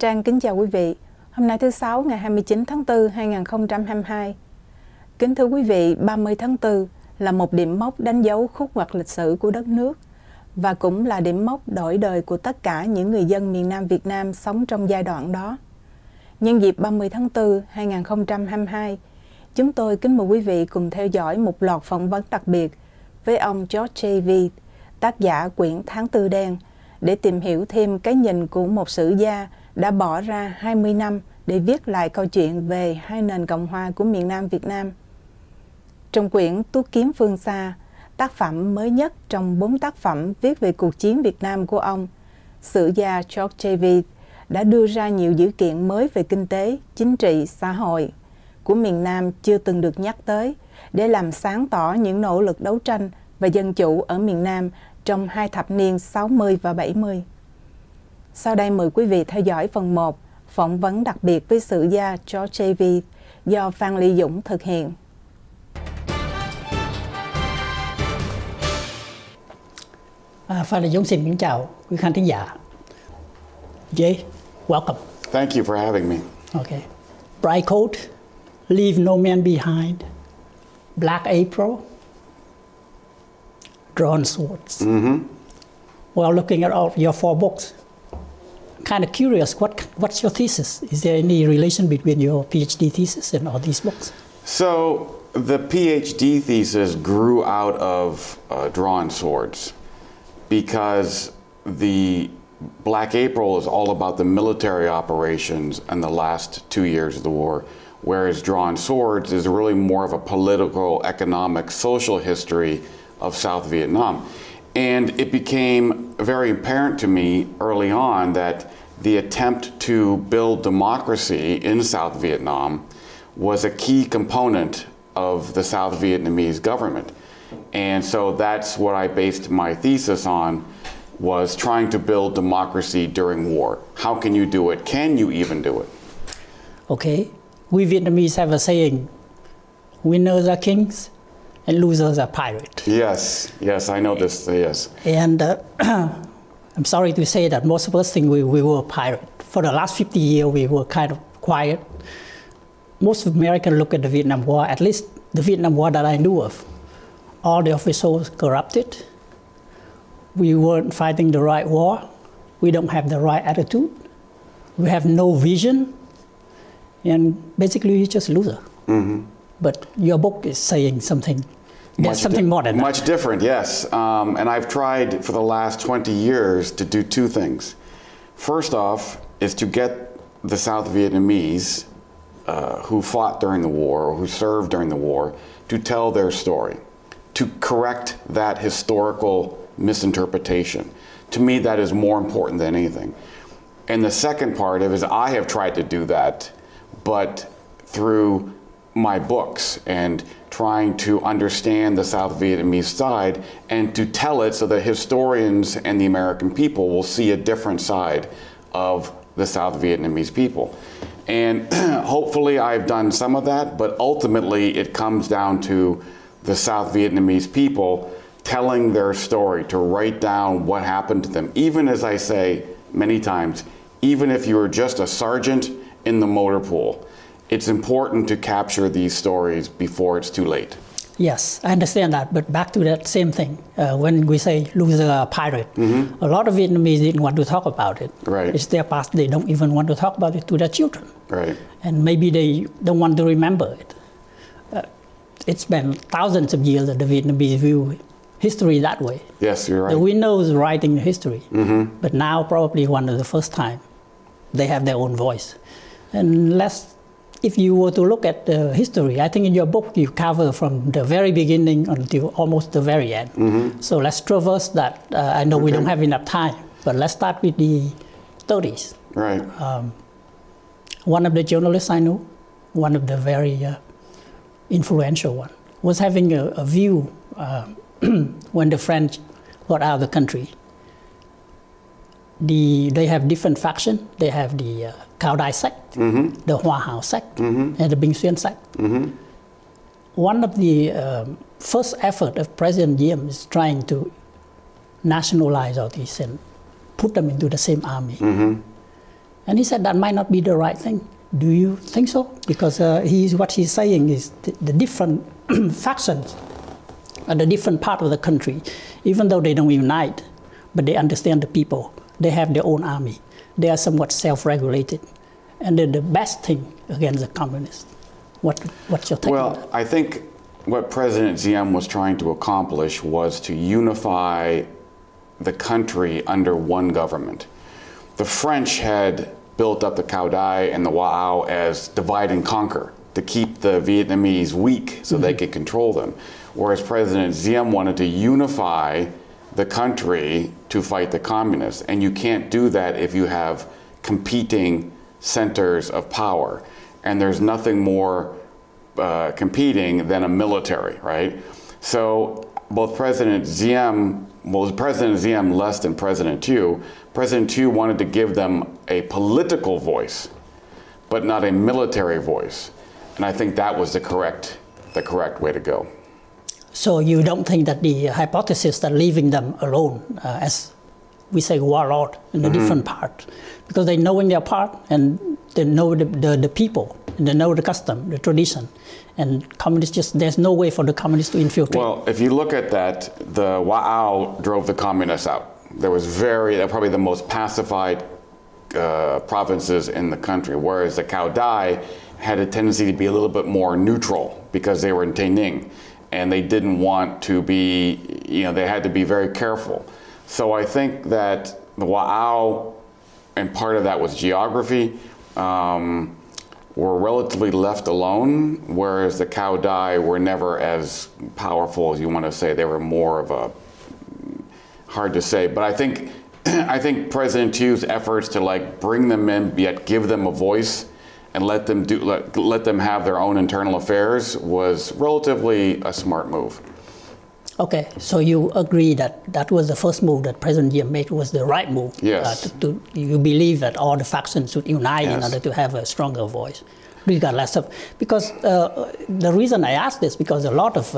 Trang kính chào quý vị. Hôm nay thứ Sáu ngày 29 tháng 4 2022. Kính thưa quý vị, 30 tháng 4 là một điểm mốc đánh dấu khúc ngoặt lịch sử của đất nước và cũng là điểm mốc đổi đời của tất cả những người dân miền Nam Việt Nam sống trong giai đoạn đó. Nhân dịp 30 tháng 4 2022, chúng tôi kính mời quý vị cùng theo dõi một loạt phỏng vấn đặc biệt với ông Veith, tác giả quyển Tháng Tư Đen, để tìm hiểu thêm cái nhìn của một sử gia đã bỏ ra 20 năm để viết lại câu chuyện về hai nền Cộng Hòa của miền Nam Việt Nam. Trong quyển Tuốt Kiếm Phương Xa, tác phẩm mới nhất trong 4 tác phẩm viết về cuộc chiến Việt Nam của ông, sử gia Veith đã đưa ra nhiều dữ kiện mới về kinh tế, chính trị, xã hội của miền Nam chưa từng được nhắc tới, để làm sáng tỏ những nỗ lực đấu tranh và dân chủ ở miền Nam trong hai thập niên 60 và 70. Sau đây mời quý vị theo dõi phần 1, phỏng vấn đặc biệt với sử gia Veith do Phan Lê Dũng thực hiện. Phan Lê Dũng xin kính chào quý khán thính giả. Jay, welcome. Thank you for having me. Okay. Bright coat, leave no man behind. Black April, drawn swords. Well, looking at all your 4 books, kind of curious, what's your thesis? Is there any relation between your PhD thesis and all these books? So the PhD thesis grew out of drawn swords because the Black April is all about the military operations and the last 2 years of the war, whereas Drawn Swords is really more of a political, economic, social history of South Vietnam. And it became very apparent to me early on that the attempt to build democracy in South Vietnam was a key component of the South Vietnamese government. And so that's what I based my thesis on, was trying to build democracy during war. How can you do it? Can you even do it? Okay. We Vietnamese have a saying, winners are kings and losers are pirates. Yes, yes, I know this, yes. And I'm sorry to say that most of us think we were a pirate. For the last 50 years, we were kind of quiet. Most Americans look at the Vietnam War, at least the Vietnam War that I knew of. All the officials corrupted. We weren't fighting the right war. We don't have the right attitude. We have no vision. And basically, you're just a loser. But your book is saying something. There's something more than that. Much different, yes. And I've tried for the last 20 years to do 2 things. First off is to get the South Vietnamese who fought during the war or who served during the war to tell their story, to correct that historical misinterpretation. To me, that is more important than anything. And the second part of it is I have tried to do that, but through my books and trying to understand the South Vietnamese side and to tell it so that historians and the American people will see a different side of the South Vietnamese people. And hopefully I've done some of that, but ultimately it comes down to the South Vietnamese people telling their story, to write down what happened to them. Even as I say many times, even if you were just a sergeant in the motor pool, it's important to capture these stories before it's too late. Yes, I understand that, but back to that same thing. When we say loser pirate, a lot of Vietnamese didn't want to talk about it. Right. It's their past. They don't even want to talk about it to their children. Right. And maybe they don't want to remember it. It's been thousands of years that the Vietnamese view history that way. Yes, you're right. The winners writing the history, but now probably one of the first time they have their own voice. And if you were to look at the history, I think in your book you cover from the very beginning until almost the very end. So let's traverse that. I know we don't have enough time, but let's start with the 30s. Right. One of the journalists I know, one of the very influential one, was having a view when the French got out of the country. They have different factions. They have the Cao Dai sect, the Hoa Hào sect, and the Binh Xuyên sect. One of the first effort of President Diem is trying to nationalize all these and put them into the same army. And he said that might not be the right thing. Do you think so? Because what he's saying is the different factions at the different part of the country, even though they don't unite, but they understand the people. They have their own army. They are somewhat self-regulated. And they're the best thing against the communists. What's your take on that? Well, I think what President Diem was trying to accomplish was to unify the country under one government. The French had built up the Cao Dai and the Wa'ao as divide and conquer to keep the Vietnamese weak so they could control them. Whereas President Diem wanted to unify the country to fight the communists. And you can't do that if you have competing centers of power. And there's nothing more competing than a military, right? So both President Diem, President Diem less than President Thieu. President Thieu wanted to give them a political voice, but not a military voice. And I think that was the correct way to go. So you don't think that the hypothesis that leaving them alone, as we say warlord in a different part, because they know in their part and they know the people, and they know the custom, the tradition, and communists just, there's no way for the communists to infiltrate. Well, if you look at that, the Wa'ao drove the communists out. There was they're probably the most pacified provinces in the country, whereas the Cao Dai had a tendency to be a little bit more neutral because they were in Taining. And they didn't want to be, they had to be very careful. So I think that the Wa'ao, and part of that was geography, were relatively left alone, whereas the Cao Dai were never as powerful as you want to say. They were more of a, hard to say, but I think President Thieu's efforts to bring them in, yet give them a voice, and let them have their own internal affairs was relatively a smart move. Okay, so you agree that was the first move that President Diem made was the right move. Yes. You believe that all the factions should unite Yes. in order to have a stronger voice, regardless of, because the reason I ask this because a lot of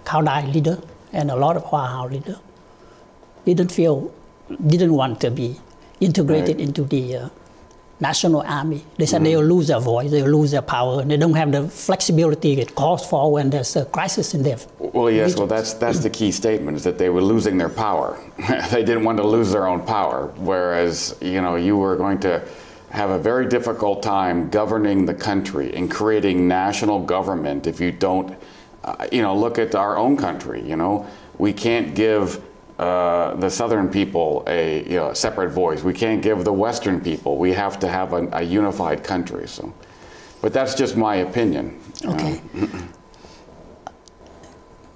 Cao Dai leader and a lot of Hoa leader didn't want to be integrated into the national army. They said they'll lose their voice, they'll lose their power, and they don't have the flexibility it calls for when there's a crisis in their Well, yes, well, that's the key statement, is that they were losing their power. They didn't want to lose their own power, whereas, you were going to have a very difficult time governing the country and creating national government if you don't, look at our own country, We can't give the Southern people a separate voice. We can't give the Western people. We have to have a unified country. So, but that's just my opinion. Okay.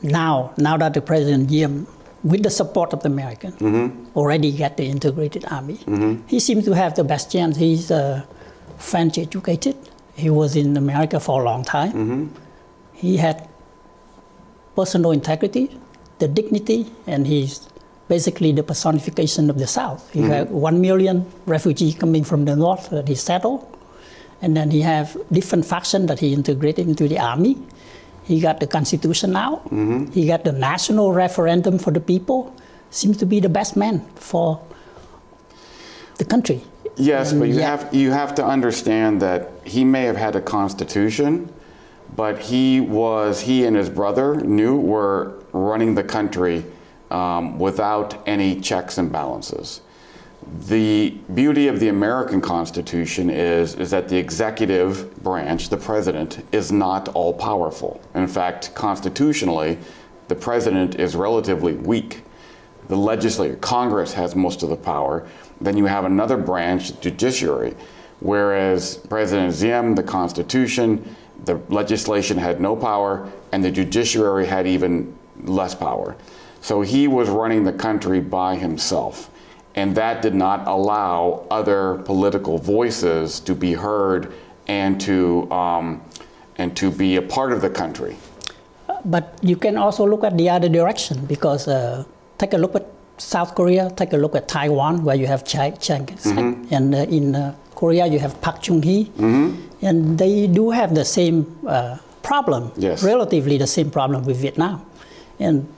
Now that the President Diem, with the support of the Americans, already got the integrated army, he seems to have the best chance. He's French educated. He was in America for a long time. He had personal integrity, the dignity, and he's basically the personification of the South. He had 1 million refugees coming from the North that he settled. And then he have different factions that he integrated into the army. He got the Constitution now. He got the national referendum for the people. Seems to be the best man for the country. Yes, but you have to understand that he may have had a constitution, but he and his brother were running the country without any checks and balances. The beauty of the American Constitution is that the executive branch, the president, is not all powerful. In fact, constitutionally, the president is relatively weak. The legislature, Congress has most of the power. Then you have another branch, the judiciary, whereas President Diem, the Constitution, the legislation had no power, and the judiciary had even less power. So he was running the country by himself, and that did not allow other political voices to be heard and to be a part of the country. But you can also look at the other direction, because take a look at South Korea, take a look at Taiwan, where you have Chiang Kai-shek, and in Korea you have Park Chung-hee, and they do have the same problem, relatively the same problem with Vietnam. And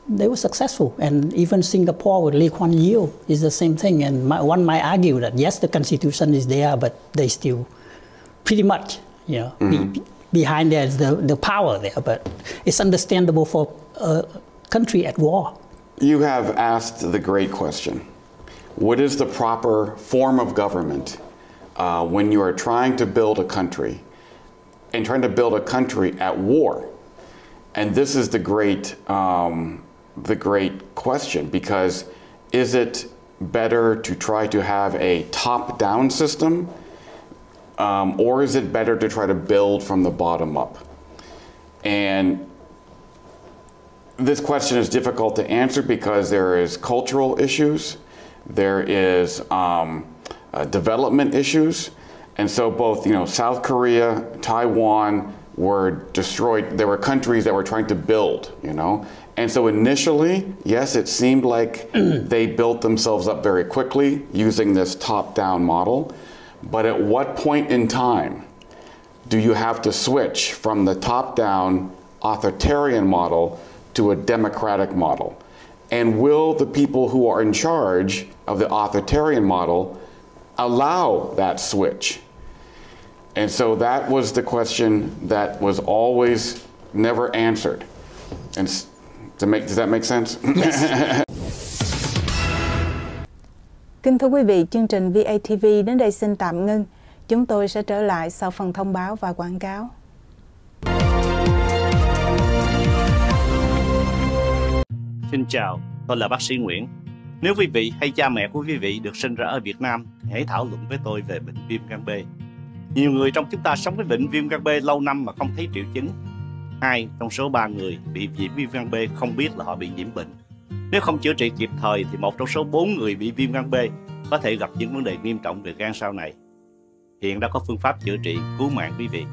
they were successful. And even Singapore with Lee Kuan Yew is the same thing. And one might argue that yes, the constitution is there, but they still pretty much, behind there is the power there. But it's understandable for a country at war. You have asked the great question. What is the proper form of government when you are trying to build a country and trying to build a country at war? And this is the great question, because is it better to try to have a top-down system, or is it better to try to build from the bottom up? And this question is difficult to answer because there is cultural issues, there is development issues, and so both South Korea, Taiwan were destroyed. There were countries that were trying to build, and so initially, yes, it seemed like they built themselves up very quickly using this top-down model. But at what point in time do you have to switch from the top-down authoritarian model to a democratic model? And will the people who are in charge of the authoritarian model allow that switch? And so that was the question that was always never answered. And does that make sense? Yes. Kính thưa quý vị, chương trình VATV đến đây xin tạm ngưng. Chúng tôi sẽ trở lại sau phần thông báo và quảng cáo. Xin chào, tôi là bác sĩ Nguyễn. Nếu quý vị hay cha mẹ của quý vị được sinh ra ở Việt Nam, hãy thảo luận với tôi về bệnh viêm gan B. Nhiều người trong chúng ta sống với bệnh viêm gan B lâu năm mà không thấy triệu chứng. 2 trong số 3 người bị nhiễm viêm gan B không biết là họ bị nhiễm bệnh. Nếu không chữa trị kịp thời thì 1 trong số 4 người bị viêm gan B có thể gặp những vấn đề nghiêm trọng về gan sau này. Hiện đã có phương pháp chữa trị cứu mạng quý vị.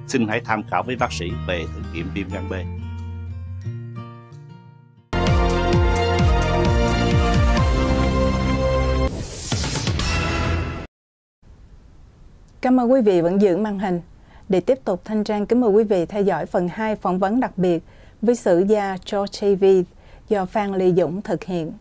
Xin hãy tham khảo với bác sĩ về thử nghiệm viêm gan B. Cảm ơn quý vị vẫn giữ màn hình. Để tiếp tục, Thanh Trang kính mời quý vị theo dõi phần 2 phỏng vấn đặc biệt với sử gia George Veith do Phan Lê Dũng thực hiện.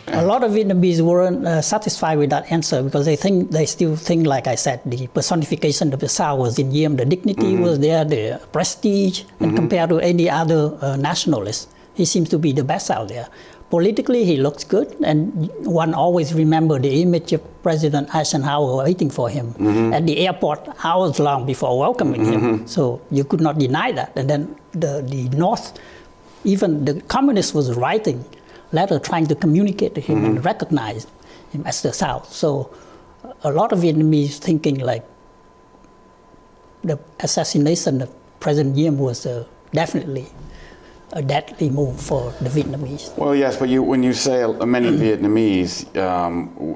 A lot of Vietnamese weren't satisfied with that answer because they still think, like I said, the personification of the South was in Diem, the dignity was there, the prestige, and compared to any other nationalist, he seems to be the best out there. Politically, he looks good, and one always remember the image of President Eisenhower waiting for him at the airport hours long before welcoming him. So you could not deny that. And then the North, even the communists was writing letter trying to communicate to him and recognize him as the South. So a lot of Vietnamese thinking like the assassination of President Diem was definitely a deadly move for the Vietnamese. Well, yes, but when you say many Vietnamese,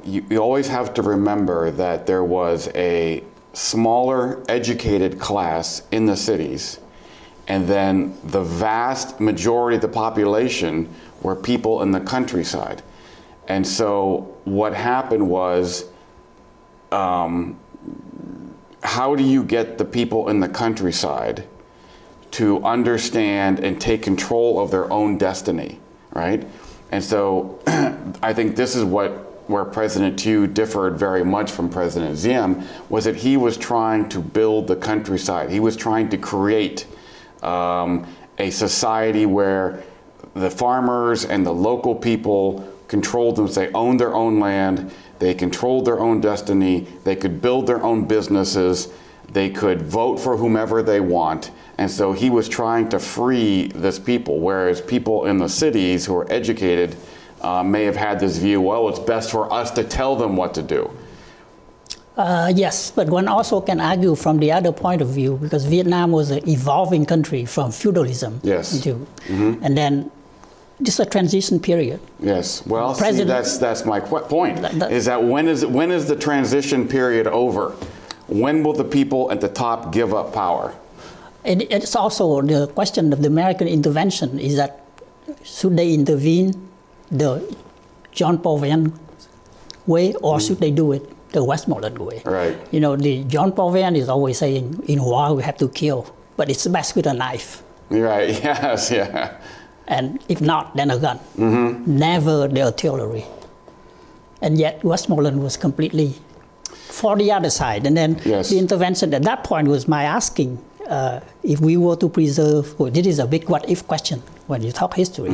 you always have to remember that there was a smaller educated class in the cities, and then the vast majority of the population were people in the countryside. And so what happened was, how do you get the people in the countryside to understand and take control of their own destiny, right? And so I think this is where President Thieu differed very much from President Diem, was that he was trying to build the countryside. He was trying to create a society where the farmers and the local people controlled them. They owned their own land, they controlled their own destiny, they could build their own businesses, they could vote for whomever they want. And so he was trying to free this people, whereas people in the cities who are educated may have had this view, well, it's best for us to tell them what to do. Yes, but one also can argue from the other point of view, because Vietnam was an evolving country from feudalism into, and then just a transition period. Yes, well, see, that's my point, is that when is the transition period over? When will the people at the top give up power? And it's also the question of the American intervention, is that should they intervene the John Paul Van way, or should they do it the Westmoreland way? Right. You know, the John Paul Van is always saying, in war we have to kill but it's best with a knife. Right, yes, yeah. And if not, then a gun. Never the artillery. And yet Westmoreland was completely for the other side. And then the intervention at that point was my asking if we were to preserve, well, this is a big what if question when you talk history.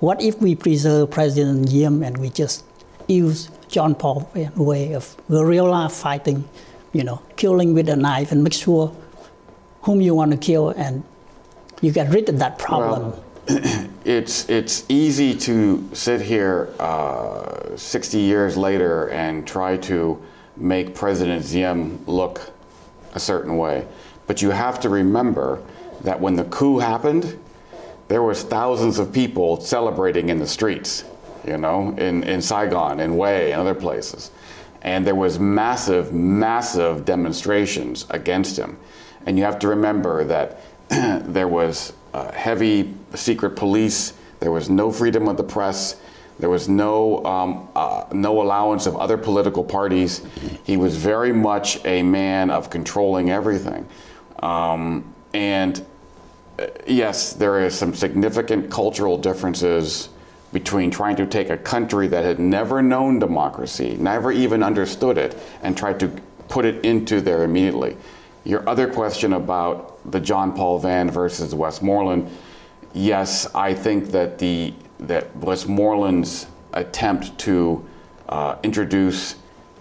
What if we preserve President Diem and we just use John Paul way of guerrilla fighting, you know, killing with a knife and make sure whom you want to kill and you get rid of that problem. Well, it's easy to sit here 60 years later and try to make President Diem look a certain way. But you have to remember that when the coup happened, there was thousands of people celebrating in the streets, you know, in Saigon, in Hue, and other places. And there was massive, massive demonstrations against him. And you have to remember that there was heavy secret police, there was no freedom of the press, there was no allowance of other political parties. He was very much a man of controlling everything. Yes, there is some significant cultural differences between trying to take a country that had never known democracy, never even understood it, and try to put it into there immediately. Your other question about the John Paul Van versus Westmoreland, yes, I think that that Westmoreland's attempt to introduce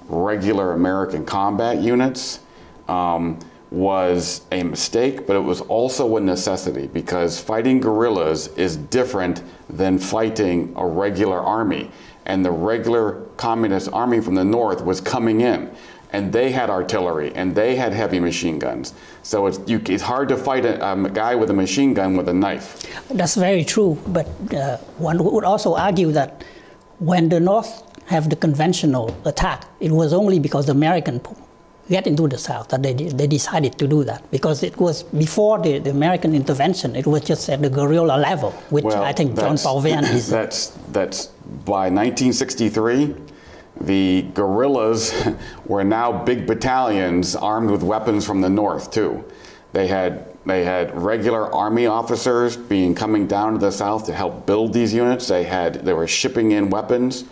regular American combat units was a mistake, but it was also a necessity because fighting guerrillas is different than fighting a regular army. And the regular communist army from the north was coming in, and they had artillery, and they had heavy machine guns. So it's hard to fight a guy with a machine gun with a knife. That's very true, but one would also argue that when the North have the conventional attack, it was only because the American get into the South that they decided to do that, because it was before the American intervention. It was just at the guerrilla level, which I think John Paul Van is. That's by 1963, the guerrillas were now big battalions armed with weapons from the North too. They had regular army officers coming down to the South to help build these units. They were shipping in weapons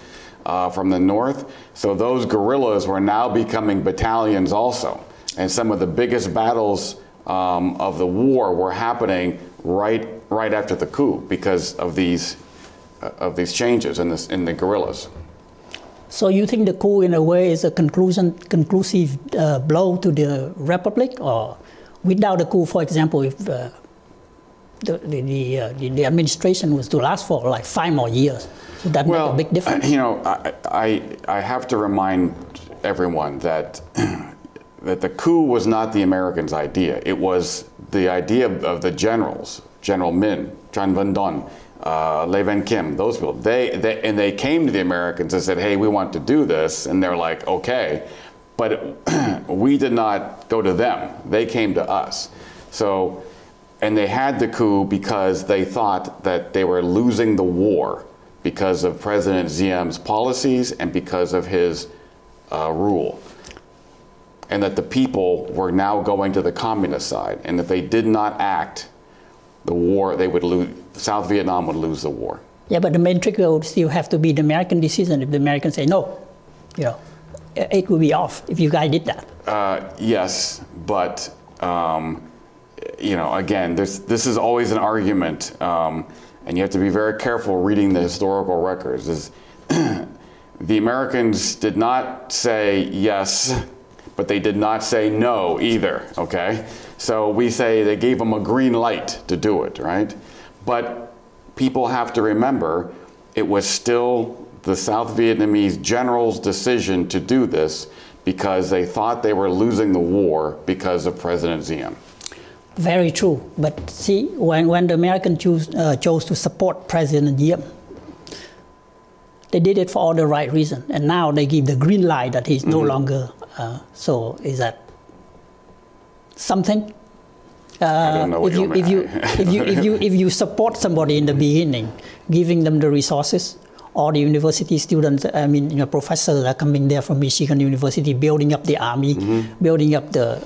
from the North. So those guerrillas were now becoming battalions also. And some of the biggest battles of the war were happening right after the coup because of these changes in the guerrillas. So you think the coup in a way is a conclusive blow to the Republic? Or without the coup, for example, if the administration was to last for like 5 more years, would that make a big difference? You know, I have to remind everyone that the coup was not the Americans' idea. It was the idea of the generals, General Min, Tran Van Don, Le Van Kim, those people. They came to the Americans and said, hey, we want to do this. And they're like, okay. But we did not go to them. They came to us. So, and they had the coup because they thought that they were losing the war because of President Diem's policies and because of his rule. And that the people were now going to the communist side. And if they did not act, the war, they would lose, South Vietnam would lose the war. Yeah, but the main trigger would still have to be the American decision. If the Americans say no, you know, it will be off if you guys did that. Yes, but you know, again, this is always an argument, and you have to be very careful reading the historical records. The Americans did not say yes, but they did not say no either, okay? So we say they gave them a green light to do it, right? But people have to remember it was still the South Vietnamese generals' decision to do this because they thought they were losing the war because of President Diem. Very true. But see, when the Americans chose to support President Diem, they did it for all the right reasons. And now they give the green light that he's no longer. So is that something? I don't know what you mean. If you support somebody in the beginning, giving them the resources, or the university students, I mean, you know, professors are coming there from Michigan University, building up the army, building up the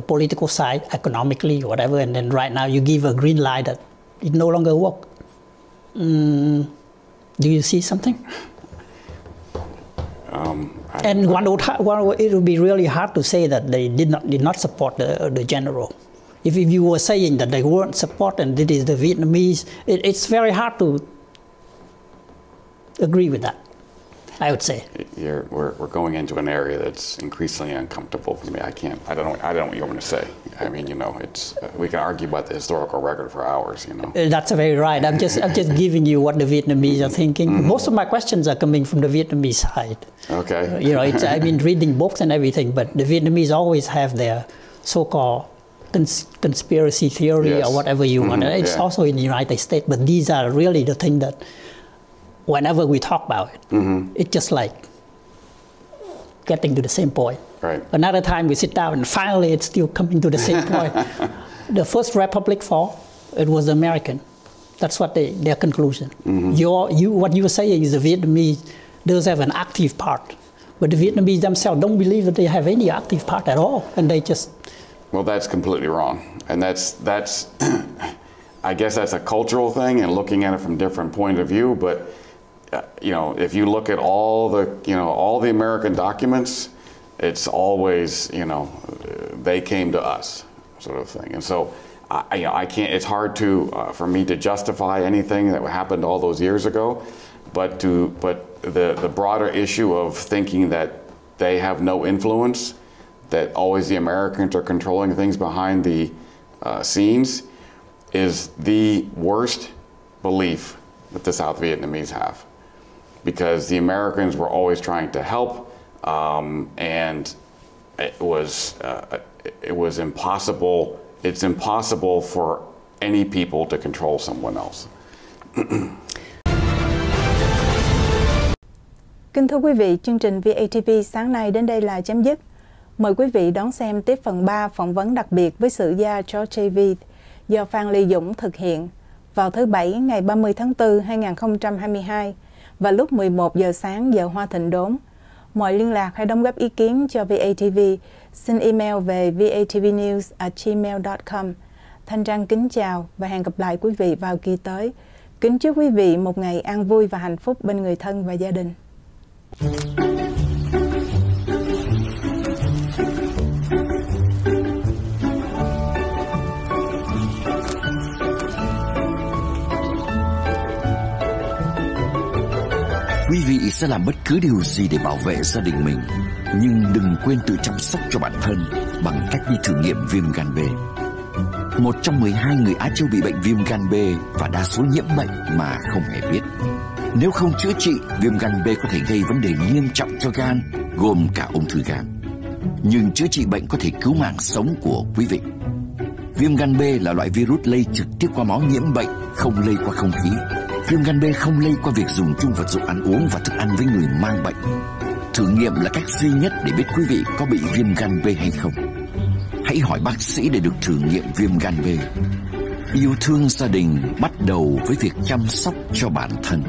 political side, economically, whatever, and then right now you give a green light that it no longer work. Do you see something? And it would be really hard to say that they did not support the general. If you were saying that they weren't support and it is the Vietnamese, it's very hard to agree with that, I would say. We're going into an area that's increasingly uncomfortable for me. I don't know what you want me to say. I mean, it's we can argue about the historical record for hours. That's very right. I'm just giving you what the Vietnamese are thinking. Mm-hmm. Most of my questions are coming from the Vietnamese side. Okay. I mean, reading books and everything, but the Vietnamese always have their so-called conspiracy theory, or whatever you want. It's also in the United States, but these are really the thing that whenever we talk about it, it's just like getting to the same point. Right. Another time we sit down and finally it's still coming to the same point. The first republic fall, it was American. That's what their conclusion. What you were saying is the Vietnamese does have an active part, but the Vietnamese themselves don't believe that they have any active part at all, and they just... Well, that's completely wrong, and that's I guess that's a cultural thing and looking at it from different point of view. But if you look at all the American documents, it's always they came to us, sort of thing. And so I can't. It's hard for me to justify anything that happened all those years ago, but the broader issue of thinking that they have no influence, that always the Americans are controlling things behind the scenes, is the worst belief that the South Vietnamese have, because the Americans were always trying to help, and it was impossible. It's impossible for any people to control someone else. Kính thưa quý vị, chương trình VATV sáng nay đến đây là chấm dứt. Mời quý vị đón xem tiếp phần 3 phỏng vấn đặc biệt với sử gia George Veith do Phan Lê Dũng thực hiện vào thứ Bảy ngày 30 tháng 4 2022 và lúc 11 giờ sáng giờ Hoa Thịnh Đốn. Mọi liên lạc hay đóng góp ý kiến cho VATV xin email về vatvnews@gmail.com. Thanh Trang kính chào và hẹn gặp lại quý vị vào kỳ tới. Kính chúc quý vị một ngày an vui và hạnh phúc bên người thân và gia đình. Quý vị sẽ làm bất cứ điều gì để bảo vệ gia đình mình, nhưng đừng quên tự chăm sóc cho bản thân bằng cách đi thử nghiệm viêm gan B. 1 trong 12 người Á Châu bị bệnh viêm gan B và đa số nhiễm bệnh mà không hề biết. Nếu không chữa trị, viêm gan B có thể gây vấn đề nghiêm trọng cho gan, gồm cả ung thư gan. Nhưng chữa trị bệnh có thể cứu mạng sống của quý vị. Viêm gan B là loại virus lây trực tiếp qua máu nhiễm bệnh, không lây qua không khí. Viêm gan B không lây qua việc dùng chung vật dụng ăn uống và thức ăn với người mang bệnh. Thử nghiệm là cách duy nhất để biết quý vị có bị viêm gan B hay không. Hãy hỏi bác sĩ để được thử nghiệm viêm gan B. Yêu thương gia đình bắt đầu với việc chăm sóc cho bản thân.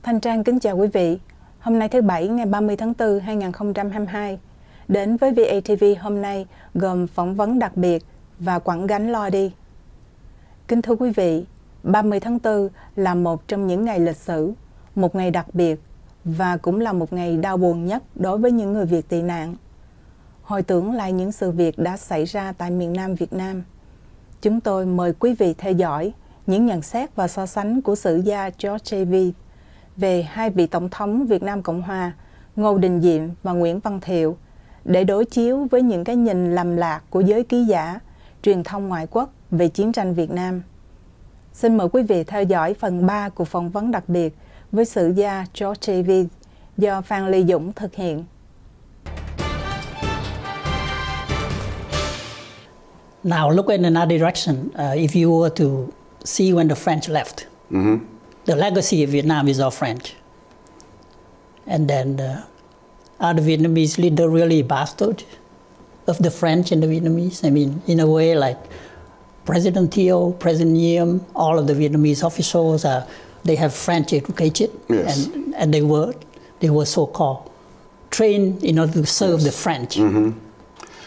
Thanh Trang kính chào quý vị. Hôm nay thứ Bảy ngày 30 tháng 4 2022. Đến với VATV hôm nay gồm phỏng vấn đặc biệt và quẳng gánh lo đi. Kính thưa quý vị, 30 tháng 4 là một trong những ngày lịch sử, một ngày đặc biệt và cũng là một ngày đau buồn nhất đối với những người Việt tị nạn. Hồi tưởng lại những sự việc đã xảy ra tại miền Nam Việt Nam, chúng tôi mời quý vị theo dõi những nhận xét và so sánh của sử gia George Veith về hai vị tổng thống Việt Nam Cộng Hòa, Ngô Đình Diệm và Nguyễn Văn Thiệu, để đối chiếu với những cái nhìn lầm lạc của giới ký giả, truyền thông ngoại quốc về chiến tranh Việt Nam. Xin mời quý vị theo dõi phần 3 của phỏng vấn đặc biệt với sử gia George Veith do Phan Lê Dũng thực hiện. Now look in another direction. If you were to see when the French left, the legacy of Vietnam is all French. And then are the Vietnamese leader really bastard of the French and the Vietnamese? I mean, in a way, like President Thieu, President Diem, all of the Vietnamese officials, they have French education, yes. and they were so-called trained in order to serve the French. Mm-hmm.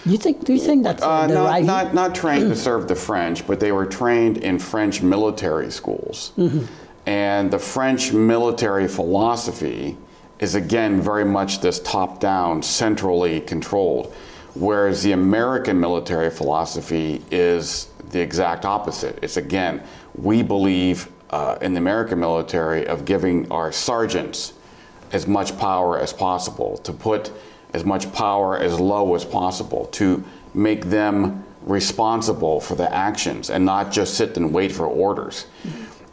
Do you think that's the right? Not trained to serve the French, but they were trained in French military schools. Mm-hmm. And the French military philosophy is, again, very much this top-down, centrally controlled, whereas the American military philosophy is the exact opposite. It's, again, we believe in the American military of giving our sergeants as much power as possible, to put as much power as low as possible, to make them responsible for the actions and not just sit and wait for orders.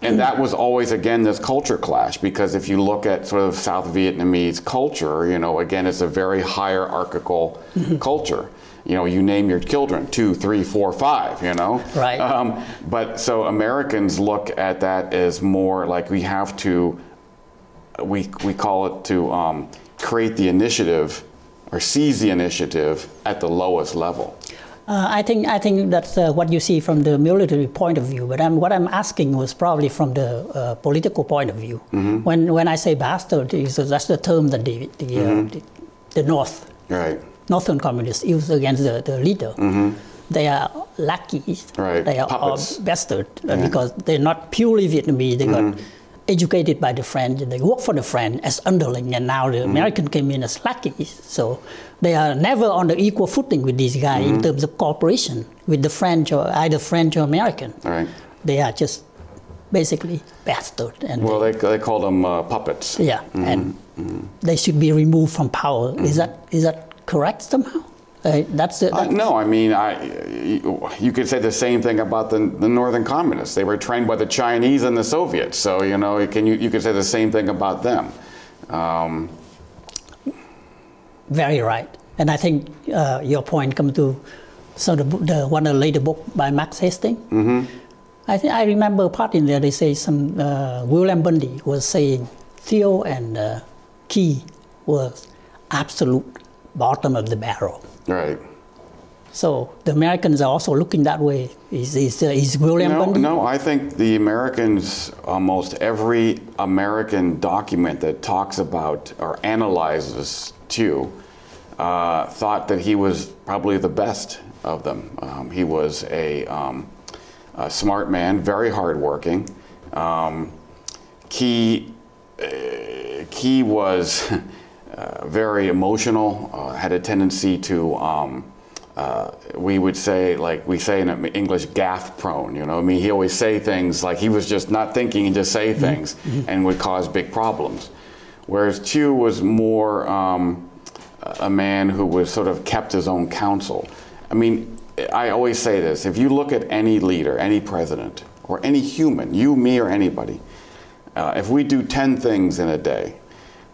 And that was always, again, this culture clash, because if you look at sort of South Vietnamese culture, you know, again, it's a very hierarchical culture. You know, you name your children, 2, 3, 4, 5, you know? Right. But so Americans look at that as more like we have to, we call it to create the initiative or seize the initiative at the lowest level. I think that's what you see from the military point of view. But what I'm asking was probably from the political point of view. Mm-hmm. When I say bastard, that's the term that the North, right, Northern communists use against the leader. Mm-hmm. They are lackeys. Right. They are bastard because they're not purely Vietnamese. They got educated by the French, and they work for the French as underling, and now the American came in as lackeys. So they are never on the equal footing with these guys in terms of cooperation with the French, or either French or American. Right. They are just basically bastard. And well, they call them puppets. Yeah, and they should be removed from power. Is that correct somehow? That's no, I mean, you could say the same thing about the Northern Communists. They were trained by the Chinese and the Soviets, so you know, you could say the same thing about them. Very right, and I think your point comes to the one of the later book by Max Hastings. Mm-hmm. I remember a part in there. They say some William Bundy was saying Thieu and Key was absolute bottom of the barrel. Right. So the Americans are also looking that way. Is William Bundy? No, I think the Americans, almost every American document that talks about or analyzes Thieu, thought that he was probably the best of them. He was a smart man, very hardworking. Key was very emotional, had a tendency to, we would say, like we say in English, gaffe prone, you know? I mean, he always say things like he was just not thinking and just say things and would cause big problems. Whereas Thieu was more a man who was sort of kept his own counsel. I mean, I always say this, if you look at any leader, any president, or any human, you, me, or anybody, if we do 10 things in a day,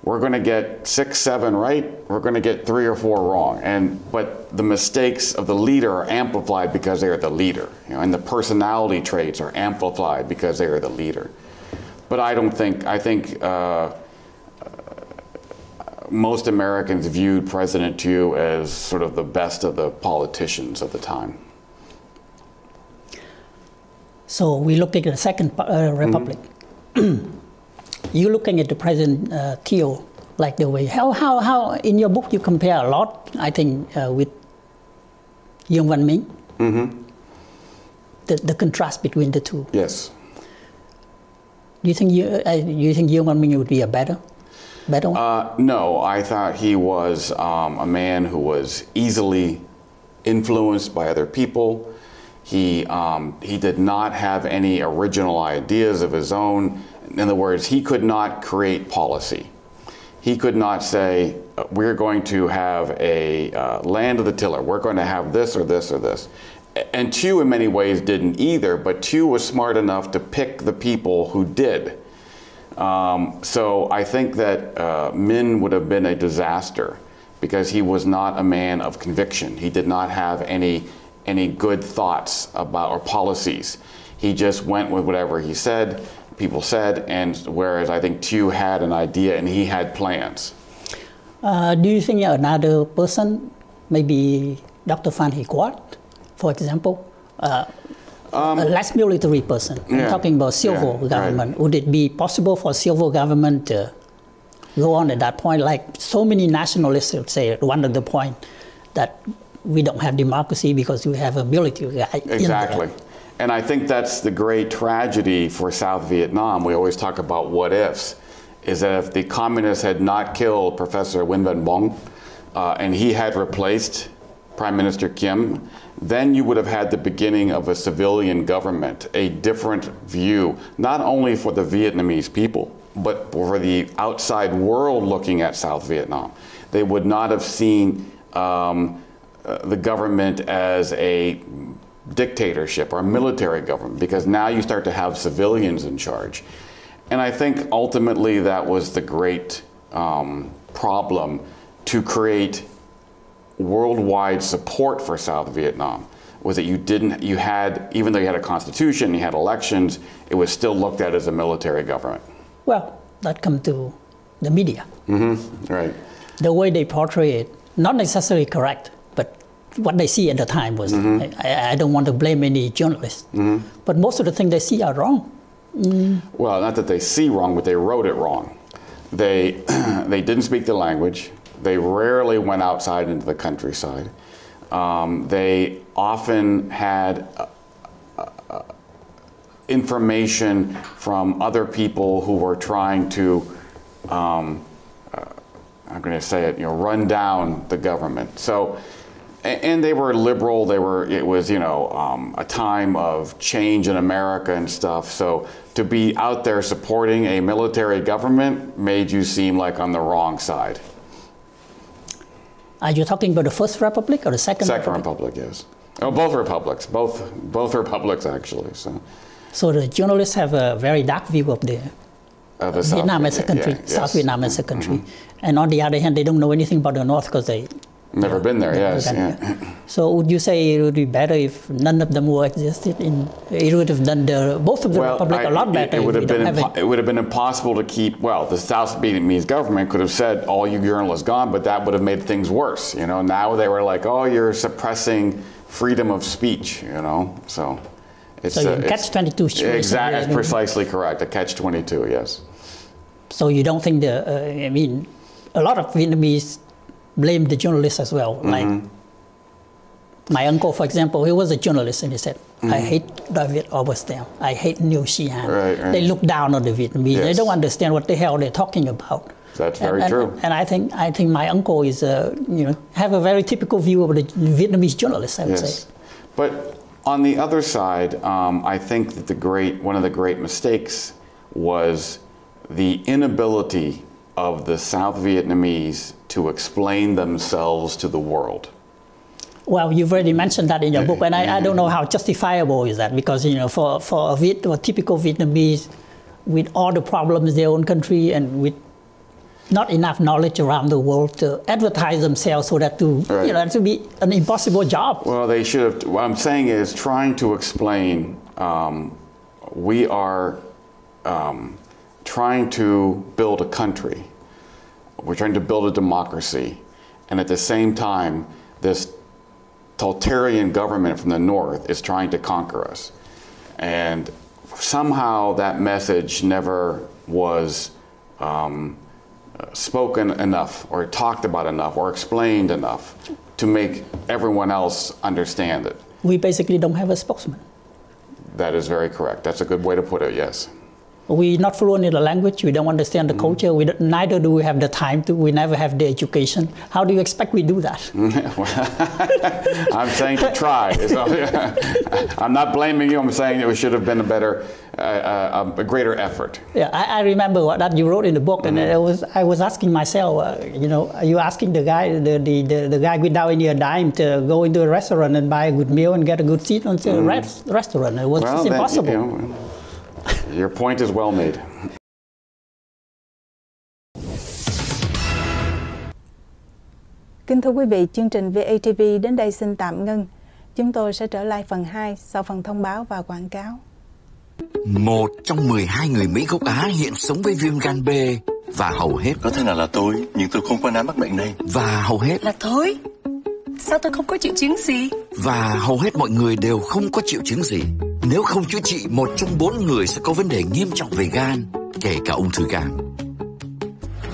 we're going to get 6, 7 right, we're going to get 3 or 4 wrong. But the mistakes of the leader are amplified because they are the leader. You know, and the personality traits are amplified because they are the leader. But I think most Americans viewed President Thieu as sort of the best of the politicians of the time. So we look at the Second Republic. You're looking at the President Thieu, like the way, how in your book you compare a lot, I think, with Diem Văn Minh, the contrast between the two. Yes. Do you think Diem Văn Minh would be a better one? No, I thought he was a man who was easily influenced by other people. He did not have any original ideas of his own. In other words, he could not create policy. He could not say, we're going to have a land of the tiller. We're going to have this or this or this. And Thieu in many ways didn't either, but Thieu was smart enough to pick the people who did. So I think that Minh would have been a disaster because he was not a man of conviction. He did not have any good thoughts about or policies. He just went with whatever he said. People said, and whereas I think Thieu had an idea and he had plans. Do you think another person, maybe Dr. Phan Lê Dũng, for example, a less military person. I'm talking about civil government. Would it be possible for civil government to go on at that point? Like so many nationalists would say at one of the point that we don't have democracy because we have a military guy. Exactly. And I think that's the great tragedy for South Vietnam. We always talk about what ifs. Is that if the communists had not killed Professor Nguyen Van Bong and he had replaced Prime Minister Kim, then you would have had the beginning of a civilian government, a different view, not only for the Vietnamese people, but for the outside world looking at South Vietnam. They would not have seen the government as a dictatorship or a military government, because now you start to have civilians in charge. And I think ultimately that was the great problem to create worldwide support for South Vietnam, was that you had, even though you had a constitution, you had elections, it was still looked at as a military government. Well, that comes to the media. Right. The way they portray it, not necessarily correct, but what they see at the time was, I don't want to blame any journalists, but most of the things they see are wrong. Well, not that they see wrong, but they wrote it wrong. They didn't speak the language. They rarely went outside into the countryside. They often had information from other people who were trying to, I'm going to say it, run down the government. So, and they were liberal. It was, a time of change in America and stuff. So to be out there supporting a military government made you seem like on the wrong side. Are you talking about the First Republic or the Second Republic? Second Republic, yes. Oh, both republics. Both republics, actually. So the journalists have a very dark view of the Vietnam as a country, South Vietnam as a country. And on the other hand, they don't know anything about the North because they never been there, yes. So would you say it would be better if none of them were existed? It would have done both of the republic a lot better. It would have been impossible to keep. Well, the South Vietnamese government could have said all you journalists gone, but that would have made things worse. Now they were like, oh, you're suppressing freedom of speech. So it's catch-22. Exactly, that's precisely correct. A catch-22, yes. So you don't think a lot of Vietnamese blame the journalists as well. Like my uncle, for example, he was a journalist, and he said, I hate David Oberstam. I hate New Xi'an. Right. They look down on the Vietnamese. Yes. They don't understand what the hell they're talking about. That's very true. And I think my uncle is, have a very typical view of the Vietnamese journalists, I would say. But on the other side, I think that one of the great mistakes was the inability of the South Vietnamamente to explain themselves to the world. Well, you've already mentioned that in your book, and I don't know how justifiable is that, because for a typical Vietnamese, with all the problems in their own country and with not enough knowledge around the world to advertise themselves, so that to be an impossible job. Well, they should have. What I'm saying is trying to explain. We are trying to build a country. We're trying to build a democracy, and at the same time, this totalitarian government from the north is trying to conquer us. And somehow that message never was spoken enough or talked about enough or explained enough to make everyone else understand it. We basically don't have a spokesman. That is very correct. That's a good way to put it, yes. We're not fluent in the language, we don't understand the culture, neither do we have the time to, we never have the education. How do you expect we do that? I'm saying to try. I'm not blaming you, I'm saying that we should have been a greater effort. Yeah, I remember that you wrote in the book, and I was asking myself, are you asking the guy, the guy without any dime to go into a restaurant and buy a good meal and get a good seat on the restaurant? It was just impossible. Your point is well made. Kính thưa quý vị, chương trình VATV đến đây xin tạm ngưng. Chúng tôi sẽ trở lại phần 2 sau phần thông báo và quảng cáo. 1 trong 12 người Mỹ gốc Á hiện sống với viêm gan B và hầu hết có thể là tôi, nhưng tôi không có nám mắc bệnh này. Và hầu hết là tôi. sao tôi không có triệu chứng gì? Và hầu hết mọi người đều không có triệu chứng gì. Nếu không chữa trị, 1 trong 4 người sẽ có vấn đề nghiêm trọng về gan, kể cả ung thư gan.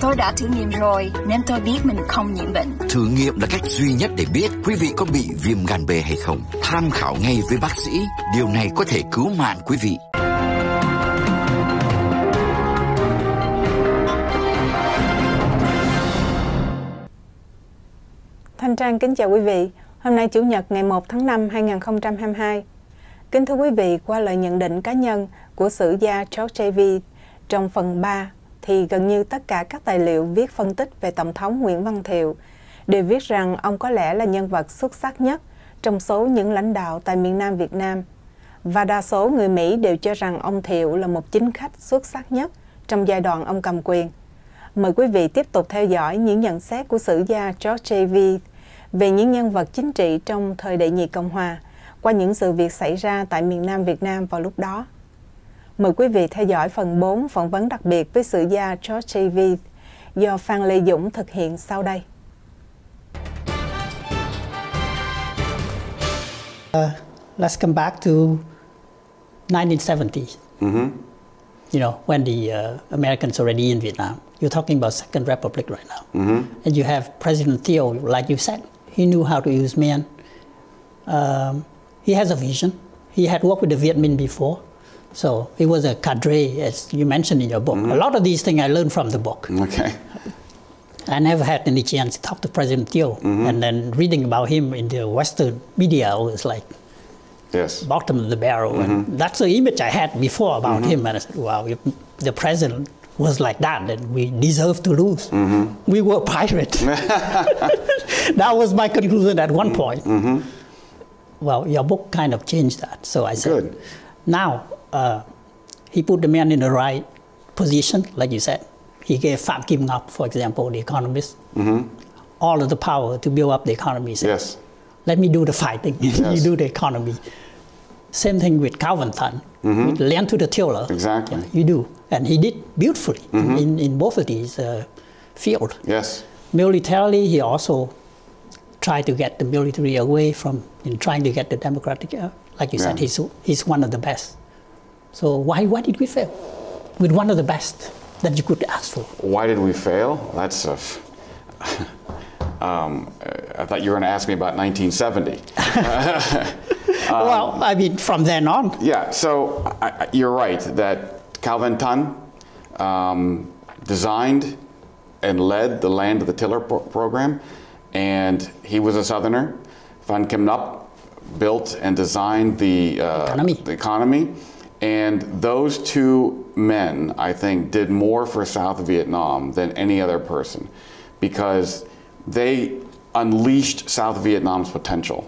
Tôi đã thử nghiệm rồi nên tôi biết mình không nhiễm bệnh. Thử nghiệm là cách duy nhất để biết quý vị có bị viêm gan B hay không. Tham khảo ngay với bác sĩ, điều này có thể cứu mạng quý vị. Thanh Trang kính chào quý vị. Hôm nay Chủ nhật ngày 1 tháng 5 2022. Kính thưa quý vị, qua lời nhận định cá nhân của sử gia Veith trong phần 3 thì gần như tất cả các tài liệu viết phân tích về Tổng thống Nguyễn Văn Thiệu đều viết rằng ông có lẽ là nhân vật xuất sắc nhất trong số những lãnh đạo tại miền Nam Việt Nam. Và đa số người Mỹ đều cho rằng ông Thiệu là một chính khách xuất sắc nhất trong giai đoạn ông cầm quyền. Mời quý vị tiếp tục theo dõi những nhận xét của sử gia Veith về những nhân vật chính trị trong thời đệ nhị Cộng Hòa qua những sự việc xảy ra tại miền Nam Việt Nam vào lúc đó. Mời quý vị theo dõi phần 4 phỏng vấn đặc biệt với sử gia Veith do Phan Lê Dũng thực hiện sau đây. Let's come back to 1970s. You know, when the Americans already in Vietnam. You're talking about Second Republic right now. And you have President Thiệu, like you said, he knew how to use men. He has a vision. He had worked with the Viet Minh before. So he was a cadre, as you mentioned in your book. A lot of these things I learned from the book. Okay. I never had any chance to talk to President Thiệu. And then reading about him in the Western media was like, yes, bottom of the barrel. And that's the image I had before about him. And I said, wow, if the president was like that, then we deserve to lose. We were pirates. That was my conclusion at one point. Well, your book kind of changed that. So I said, good. Now, he put the man in the right position, like you said. He gave Phạm Kim Ngọc, for example, the economist, all of the power to build up the economy. So Yes. let me do the fighting. Yes. You do the economy. Same thing with Calvin Tan. Lend to the tiller. Exactly. Yeah, you do. And he did beautifully in both of these fields. Yes. Militarily, he also tried to get the military away from trying to get the democratic, like you said, he's one of the best. So why did we fail with one of the best that you could ask for? Why did we fail? That's a... I thought you were going to ask me about 1970. Well, I mean, from then on. Yeah, so you're right that Calvin Tan designed and led the Land of the Tiller program, and he was a Southerner. Phan Kim Ngọc built and designed the economy. And those two men, I think, did more for South Vietnam than any other person, because they unleashed South Vietnam's potential.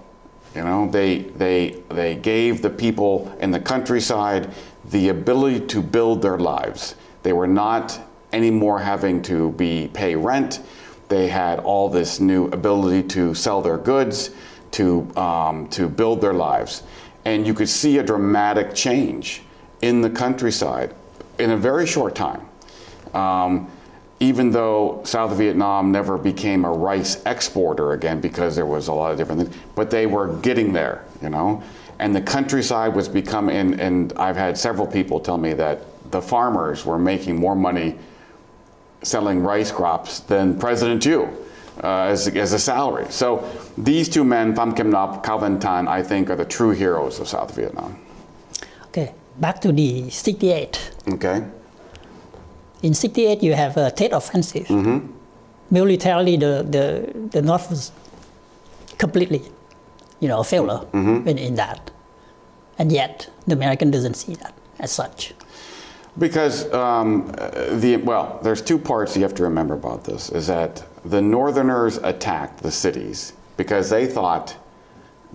You know, they gave the people in the countryside the ability to build their lives. They were not anymore having to pay rent. They had all this new ability to sell their goods, to build their lives. And you could see a dramatic change in the countryside in a very short time. Even though South Vietnam never became a rice exporter again, because there was a lot of different things, but they were getting there, you know. And the countryside was becoming, and I've had several people tell me that the farmers were making more money selling rice crops than President Thiệu as a salary. So these two men, Phan Kim Ngọc, Calvin Tan, I think are the true heroes of South Vietnam. Okay, back to the 68. Okay. In 68, you have a Tet Offensive. Militarily, the North was completely, a failure in that. And yet, the American doesn't see that as such. Because, there's two parts you have to remember about this, is that the Northerners attacked the cities because they thought,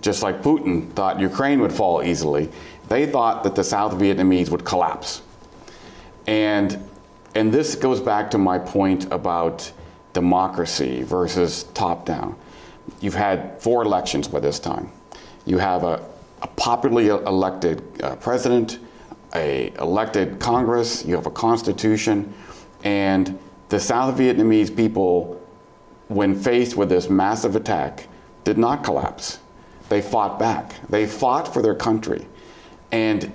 just like Putin thought Ukraine would fall easily, they thought that the South Vietnamese would collapse. And this goes back to my point about democracy versus top-down. You've had 4 elections by this time. You have a popularly elected president, a elected Congress, you have a constitution, and the South Vietnamese people, when faced with this massive attack, did not collapse. They fought back. They fought for their country. And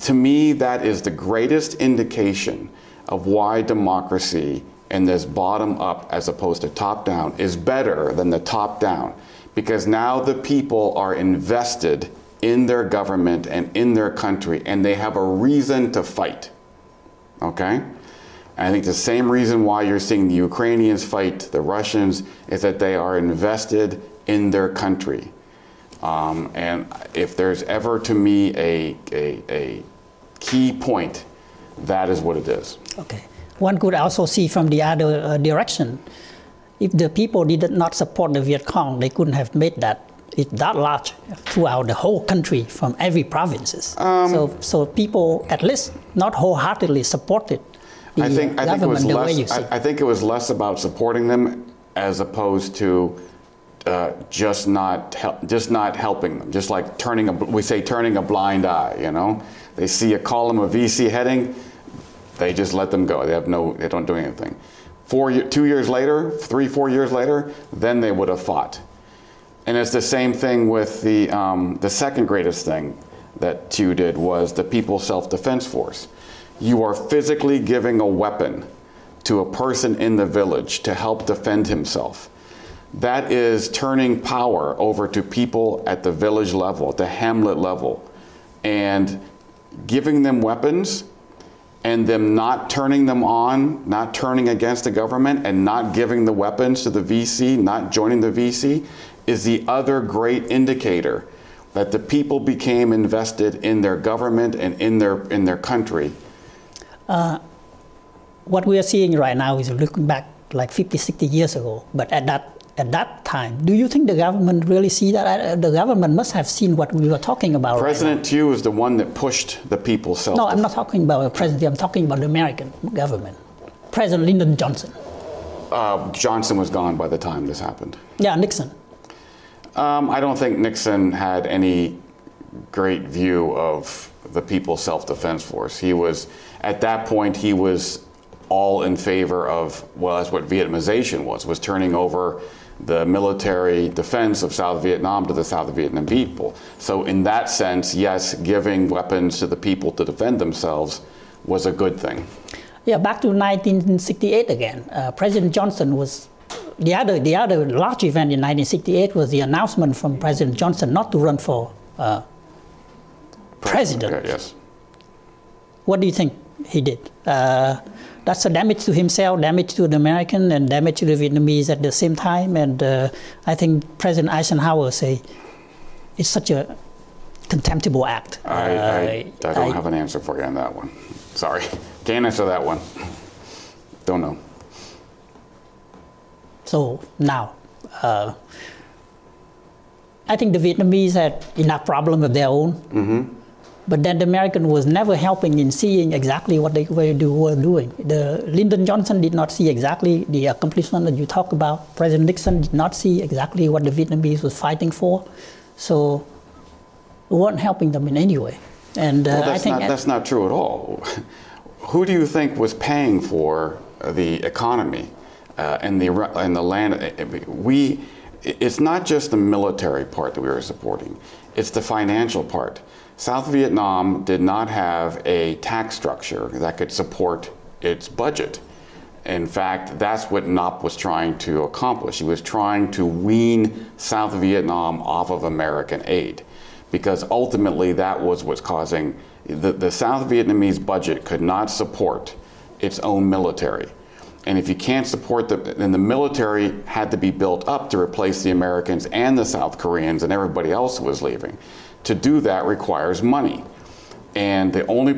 to me, that is the greatest indication of why democracy in this bottom up as opposed to top down is better than the top down. Because now the people are invested in their government and in their country, and they have a reason to fight. Okay? And I think the same reason why you're seeing the Ukrainians fight the Russians is that they are invested in their country. And if there's ever to me a key point, that is what it is. Okay. One could also see from the other direction. If the people did not support the Viet Cong, they couldn't have made it that large throughout the whole country from every provinces. So people at least not wholeheartedly supported the government the way you see. I think it was less about supporting them as opposed to just not helping them. Just like turning a blind eye. You know, they see a column of VC heading, they just let them go. They don't do anything. 2 years later, 3, 4 years later, then they would have fought. And it's the same thing with the second greatest thing that Thieu did was the People's Self-Defense Force. You are physically giving a weapon to a person in the village to help defend himself. That is turning power over to people at the village level, at the hamlet level, and giving them weapons and them not turning them on, not turning against the government, and not giving the weapons to the VC, not joining the VC, is the other great indicator that the people became invested in their government and in their country. What we are seeing right now is looking back like 50, 60 years ago, but at that time, do you think the government really see that? The government must have seen what we were talking about. President Thieu is the one that pushed the People's Self-Defense. No, I'm not talking about the president. I'm talking about the American government. President Lyndon Johnson. Johnson was gone by the time this happened. Yeah, Nixon. I don't think Nixon had any great view of the People's Self-Defense Force. He was, at that point, he was all in favor of, well, that's what Vietnamization was turning over the military defense of South Vietnam to the South Vietnam people. So in that sense, yes, giving weapons to the people to defend themselves was a good thing. Yeah, back to 1968 again. President Johnson was, the other large event in 1968 was the announcement from President Johnson not to run for president. Okay, yes. What do you think he did? That's a damage to himself, damage to the American, and damage to the Vietnamese at the same time. And I think President Eisenhower say it's such a contemptible act. I don't have an answer for you on that one. Sorry, can't answer that one. Don't know. So now, I think the Vietnamese had enough problem of their own. Mm-hmm. But then the American was never helping in seeing exactly what they were doing. The Lyndon Johnson did not see exactly the accomplishment that you talk about. President Nixon did not see exactly what the Vietnamese was fighting for. So we weren't helping them in any way. And well, I think that's not true at all. Who do you think was paying for the economy and the land? It's not just the military part that we were supporting. It's the financial part. South Vietnam did not have a tax structure that could support its budget. In fact, that's what NOP was trying to accomplish. He was trying to wean South Vietnam off of American aid, because ultimately that was what's causing the South Vietnamese budget could not support its own military. And if you can't support then the military had to be built up to replace the Americans and the South Koreans and everybody else who was leaving. To do that requires money. And the only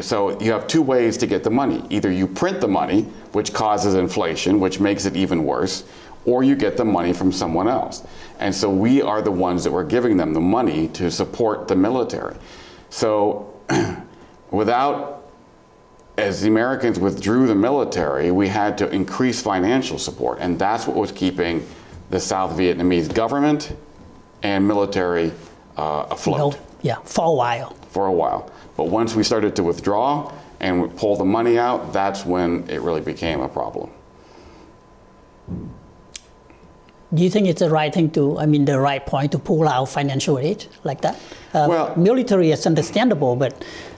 so you have two ways to get the money. Either you print the money, which causes inflation, which makes it even worse, or you get the money from someone else. And so we are the ones that were giving them the money to support the military. So as the Americans withdrew the military, we had to increase financial support. And that's what was keeping the South Vietnamese government and military afloat. Yeah, for a while. For a while. But once we started to withdraw and pull the money out, that's when it really became a problem. Do you think it's the right thing the right point to pull out financial aid like that? Well, military is understandable, but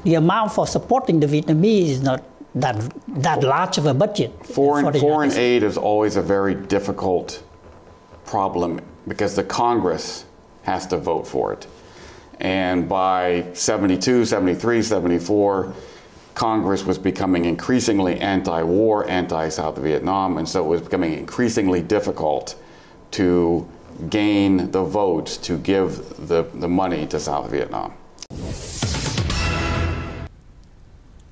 the amount for supporting the Vietnamese is not that large of a budget. Foreign aid is always a very difficult problem because the Congress has to vote for it. And by 72, 73, 74, Congress was becoming increasingly anti-war, anti-South Vietnam, and so it was becoming increasingly difficult to gain the votes to give the money to South Vietnam.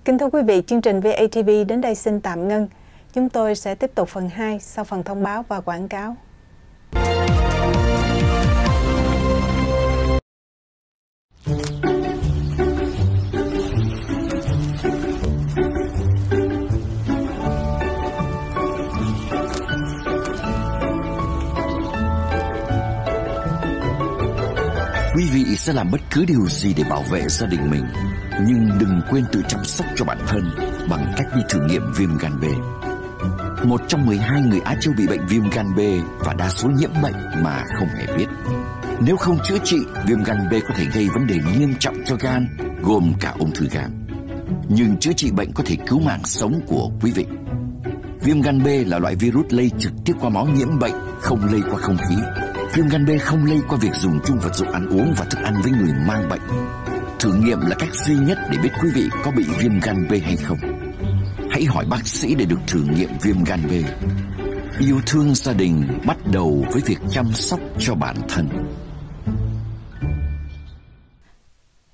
Kính thưa quý vị, chương trình VATV đến đây xin tạm ngưng. Chúng tôi sẽ tiếp tục phần 2 sau phần thông báo và quảng cáo. Quý vị sẽ làm bất cứ điều gì để bảo vệ gia đình mình, nhưng đừng quên tự chăm sóc cho bản thân bằng cách đi thử nghiệm viêm gan B. 1 trong 12 người Á Châu bị bệnh viêm gan B và đa số nhiễm bệnh mà không hề biết. Nếu không chữa trị, viêm gan B có thể gây vấn đề nghiêm trọng cho gan, gồm cả ung thư gan. Nhưng chữa trị bệnh có thể cứu mạng sống của quý vị. Viêm gan B là loại virus lây trực tiếp qua máu nhiễm bệnh, không lây qua không khí. Viêm gan B không lây qua việc dùng chung vật dụng ăn uống và thức ăn với người mang bệnh. Thử nghiệm là cách duy nhất để biết quý vị có bị viêm gan B hay không. Hãy hỏi bác sĩ để được thử nghiệm viêm gan B. Yêu thương gia đình bắt đầu với việc chăm sóc cho bản thân.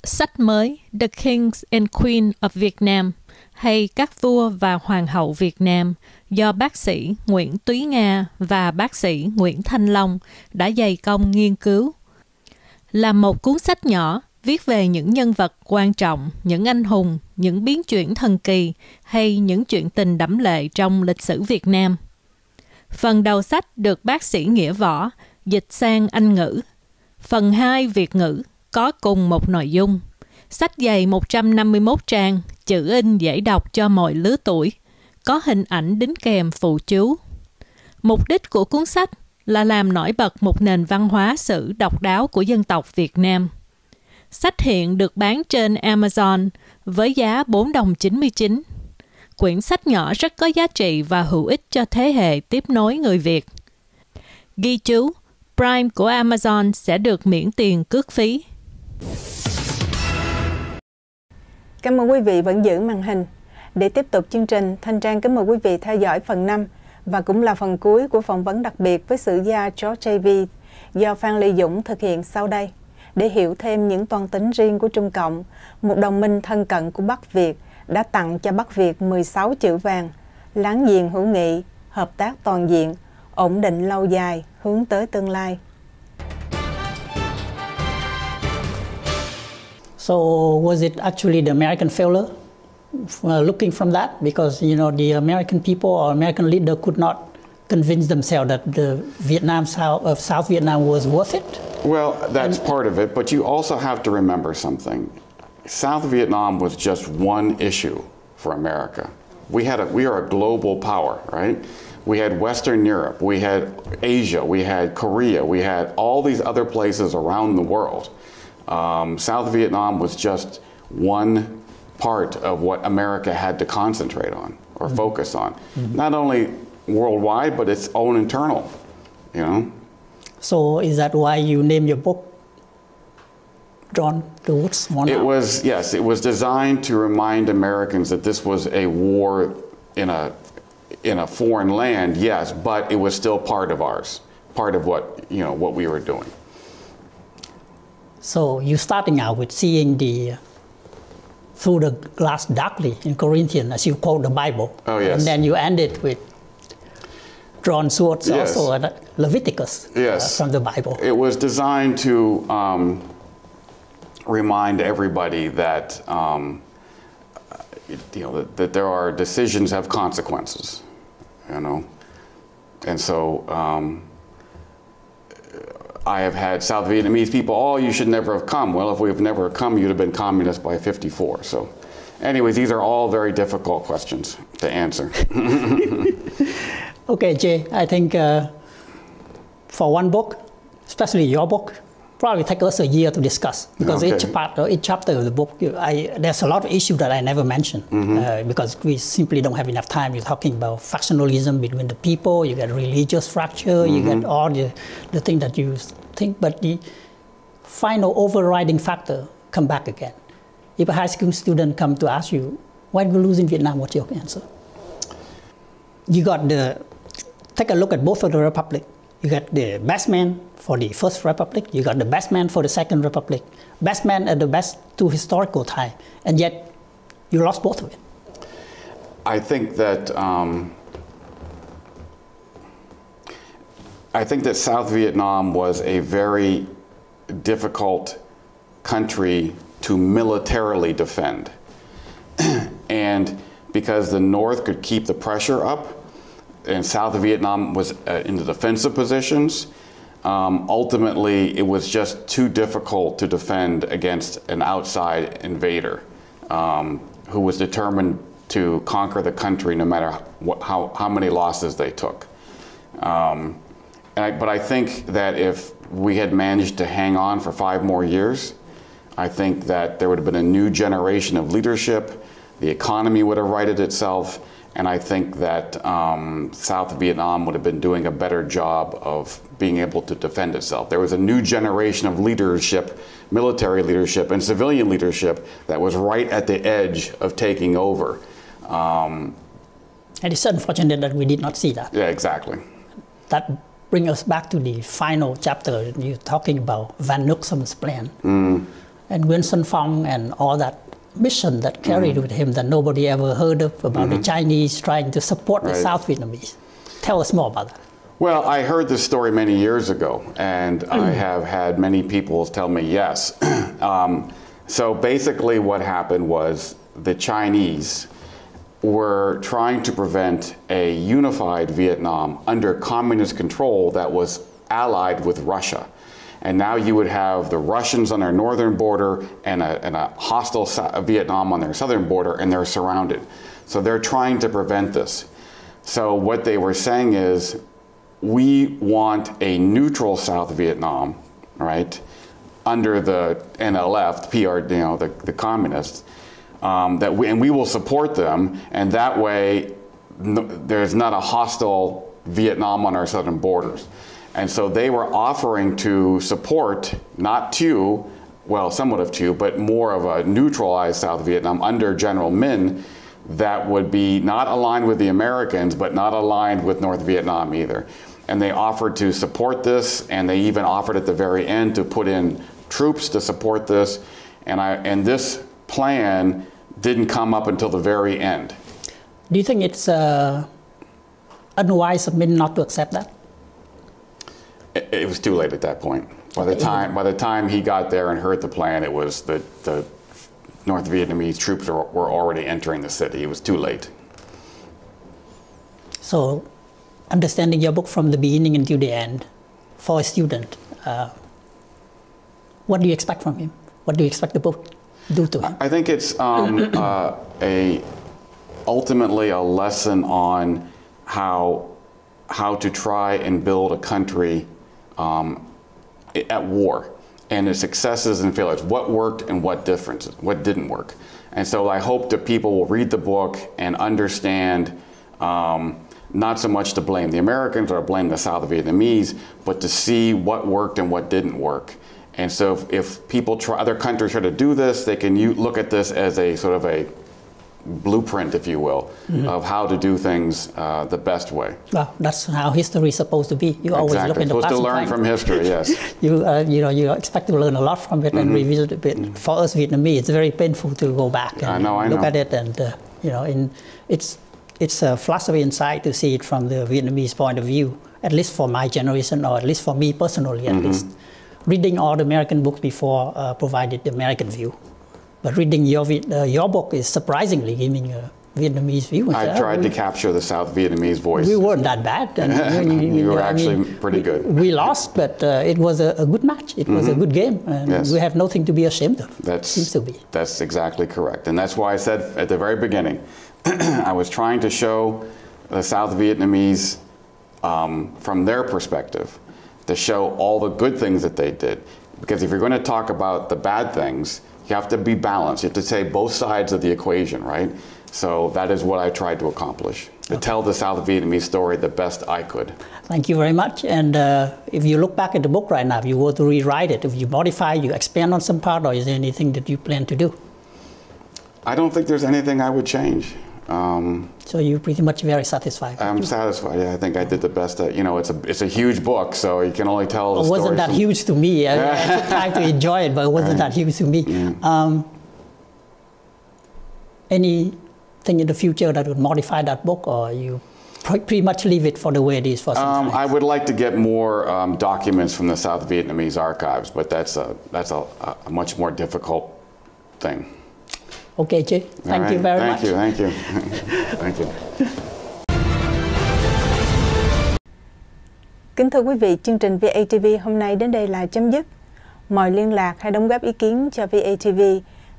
Sách mới The Kings and Queen of Vietnam hay Các vua và hoàng hậu Việt Nam do bác sĩ Nguyễn Túy Nga và bác sĩ Nguyễn Thanh Long đã dày công nghiên cứu. Là một cuốn sách nhỏ viết về những nhân vật quan trọng, những anh hùng, những biến chuyển thần kỳ hay những chuyện tình đẫm lệ trong lịch sử Việt Nam. Phần đầu sách được bác sĩ Nghĩa Võ dịch sang Anh ngữ. Phần 2 Việt ngữ có cùng một nội dung. Sách dày 151 trang, chữ in dễ đọc cho mọi lứa tuổi, có hình ảnh đính kèm phụ chú. Mục đích của cuốn sách là làm nổi bật một nền văn hóa sử độc đáo của dân tộc Việt Nam. Sách hiện được bán trên Amazon với giá 4 đồng 99. Quyển sách nhỏ rất có giá trị và hữu ích cho thế hệ tiếp nối người Việt. Ghi chú, Prime của Amazon sẽ được miễn tiền cước phí. Cảm ơn quý vị vẫn giữ màn hình. Để tiếp tục chương trình, Thanh Trang kính mời quý vị theo dõi phần 5 và cũng là phần cuối của phỏng vấn đặc biệt với sử gia George Veith do Phan Lê Dũng thực hiện sau đây. Để hiểu thêm những toan tính riêng của Trung Cộng, một đồng minh thân cận của Bắc Việt đã tặng cho Bắc Việt 16 chữ vàng: láng giềng hữu nghị, hợp tác toàn diện, ổn định lâu dài, hướng tới tương lai. So was it actually the American failure? Looking from that, because the American people or American leader could not convince themselves that the South Vietnam was worth it? Well, that's part of it, but you also have to remember something. South Vietnam was just one issue for America. We are a global power, right? We had Western Europe, we had Asia, we had Korea, we had all these other places around the world. South Vietnam was just one part of what America had to concentrate on or focus on. Not only worldwide, but its own internal, So is that why you name your book Drawn Towards One? It was designed to remind Americans that this was a war in a foreign land, yes, but it was still part of ours, part of what we were doing. So you're starting out with seeing through the glass darkly in Corinthians, as you quote the Bible. Oh, yes. And then you end it with drawn swords, yes. also Leviticus, yes. From the Bible. It was designed to remind everybody that that there are decisions have consequences, and so I have had South Vietnamese people, you should never have come. Well, if we've never come, you'd have been communist by 54. So anyways, these are all very difficult questions to answer. Okay, Jay, I think for one book, especially your book, probably take us a year to discuss because each part or each chapter of the book, there's a lot of issues that I never mentioned because we simply don't have enough time. You're talking about factionalism between the people, you get religious fracture, you get all the thing that you think, but the final overriding factor come back again. If a high school student come to ask you, why did we lose in Vietnam, what's your answer? You got take a look at both of the republic. You got the best man for the first republic, you got the best man for the second republic, best man at the best two historical time, and yet you lost both of it. I think that South Vietnam was a very difficult country to militarily defend. And because the North could keep the pressure up, and South Vietnam was in the defensive positions, ultimately it was just too difficult to defend against an outside invader who was determined to conquer the country no matter how many losses they took. But I think that if we had managed to hang on for 5 more years, I think that there would have been a new generation of leadership, the economy would have righted itself, and I think that South Vietnam would have been doing a better job of being able to defend itself. There was a new generation of leadership, military leadership and civilian leadership that was right at the edge of taking over. And it's unfortunate that we did not see that. Yeah, exactly. That brings us back to the final chapter. You're talking about Van Nuxam's plan. And Nguyen Xuân Phong and all that mission that carried with him that nobody ever heard of, about the Chinese trying to support the South Vietnamese. Tell us more about that. Well, I heard this story many years ago, and I have had many people tell me yes. So basically what happened was the Chinese were trying to prevent a unified Vietnam under communist control that was allied with Russia. And now you would have the Russians on their northern border and a hostile Vietnam on their southern border, and they're surrounded. So they're trying to prevent this. So what they were saying is, we want a neutral South Vietnam, right, under the NLF, the PR, you know, the communists, and we will support them, and that way there's not a hostile Vietnam on our southern borders. And so they were offering to support, not two, well, somewhat of two, but more of a neutralized South Vietnam under General Minh that would be not aligned with the Americans, but not aligned with North Vietnam either. And they offered to support this, and they even offered at the very end to put in troops to support this. And this plan didn't come up until the very end. Do you think it's unwise of Minh not to accept that? It was too late at that point. By the time he got there and heard the plan, it was the North Vietnamese troops were already entering the city. It was too late. So, understanding your book from the beginning until the end, for a student, what do you expect from him? What do you expect the book to do to him? I think it's ultimately a lesson on how to try and build a country at war, and the successes and failures, what worked and what didn't work. And so I hope that people will read the book and understand not so much to blame the Americans or blame the South Vietnamese, but to see what worked and what didn't work. And so if people other countries try to do this, they can look at this as a sort of a blueprint, if you will, of how to do things the best way. Well, that's how history is supposed to be. You always look in the past. Supposed to learn from history, yes. You expect to learn a lot from it and revisit a bit. For us Vietnamese, it's very painful to go back and look at it, and it's a philosophy inside to see it from the Vietnamese point of view. At least for my generation, or at least for me personally, at least reading all the American books before provided the American view. But reading your book is surprisingly giving a Vietnamese view. I tried to capture the South Vietnamese voice. We weren't that bad. And you were actually pretty good. We lost, but it was a good match. It was a good game. And we have nothing to be ashamed of. Seems to be. That's exactly correct. And that's why I said at the very beginning, I was trying to show the South Vietnamese from their perspective, to show all the good things that they did. Because if you're going to talk about the bad things, you have to be balanced. You have to say both sides of the equation, right? So that is what I tried to accomplish, to tell the South Vietnamese story the best I could. Thank you very much. And if you look back at the book right now, if you were to rewrite it, if you modify, you expand on some part, or is there anything that you plan to do? I don't think there's anything I would change. So you're pretty much very satisfied? I'm satisfied. Yeah, I think I did the best. It's a huge book, so you can only tell the story. It wasn't that huge to me. I took time to enjoy it, but it wasn't that huge to me. Yeah. Anything in the future that would modify that book, or you pretty much leave it for the way it is for some time? I would like to get more documents from the South Vietnamese archives, but that's a much more difficult thing. Okay, Chi. Thank you very much. Thank you. Thank you. Kính thưa quý vị, chương trình VATV hôm nay đến đây là chấm dứt. Mọi liên lạc hay đóng góp ý kiến cho VATV,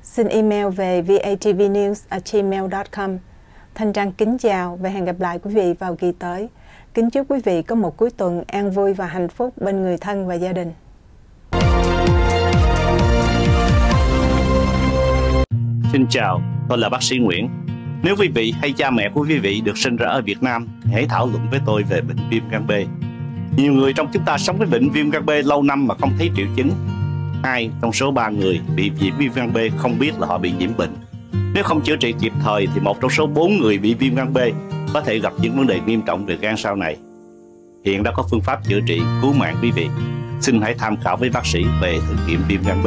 xin email về vatvnews@gmail.com. Thanh Trang kính chào và hẹn gặp lại quý vị vào kỳ tới. Kính chúc quý vị có một cuối tuần an vui và hạnh phúc bên người thân và gia đình. Xin chào, tôi là bác sĩ Nguyễn. Nếu quý vị hay cha mẹ của quý vị được sinh ra ở Việt Nam, hãy thảo luận với tôi về bệnh viêm gan B. Nhiều người trong chúng ta sống với bệnh viêm gan B lâu năm mà không thấy triệu chứng. 2 trong số 3 người bị nhiễm viêm gan B không biết là họ bị nhiễm bệnh. Nếu không chữa trị kịp thời thì 1 trong số 4 người bị viêm gan B có thể gặp những vấn đề nghiêm trọng về gan sau này. Hiện đã có phương pháp chữa trị cứu mạng quý vị. Xin hãy tham khảo với bác sĩ về thử nghiệm viêm gan B.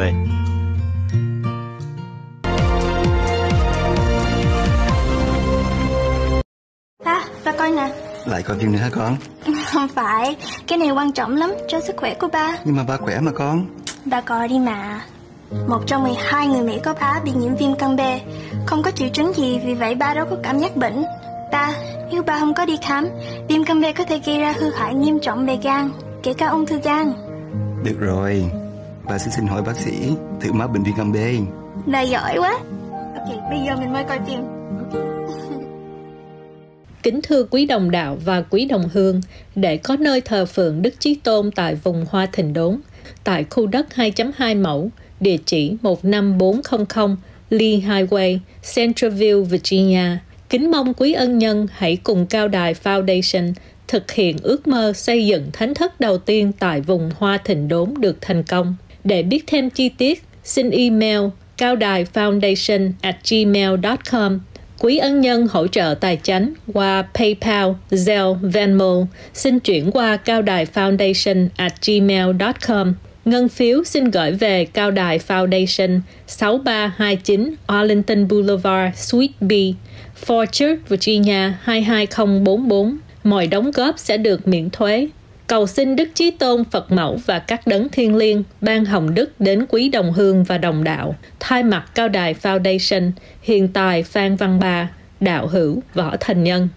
Ba coi nè. Lại coi phim nữa hả con? Không phải, cái này quan trọng lắm cho sức khỏe của ba. Nhưng mà ba khỏe mà con. Ba coi đi mà. 1 trong 12 người Mỹ gốc Á bị nhiễm viêm gan B. Không có triệu chứng gì, vì vậy ba đâu có cảm giác bệnh. Ba, nếu ba không có đi khám, viêm gan B có thể gây ra hư hại nghiêm trọng về gan, kể cả ung thư gan. Được rồi, ba sẽ xin hỏi bác sĩ thử máu bệnh viêm gan B. Ba giỏi quá. Ok, bây giờ mình mới coi phim. Kính thưa quý đồng đạo và quý đồng hương, để có nơi thờ phượng Đức Chí Tôn tại vùng Hoa Thịnh Đốn, tại khu đất 2.2 mẫu, địa chỉ 15400 Lee Highway, Centralville, Virginia, kính mong quý ân nhân hãy cùng Cao Đài Foundation thực hiện ước mơ xây dựng thánh thất đầu tiên tại vùng Hoa Thịnh Đốn được thành công. Để biết thêm chi tiết, xin email caodaifoundation@gmail.com. Quý ân nhân hỗ trợ tài chánh qua PayPal, Zelle, Venmo, xin chuyển qua caodaifoundation@gmail.com. Ngân phiếu xin gửi về Cao Đài Foundation, 6329 Arlington Boulevard, Suite B, Fort Church, Virginia 22044. Mọi đóng góp sẽ được miễn thuế. Cầu xin Đức Chí Tôn, Phật Mẫu và các đấng thiêng liêng ban hồng đức đến quý đồng hương và đồng đạo. Thay mặt Cao Đài Foundation, hiện tại Phan Văn Ba, đạo hữu Võ Thành Nhân.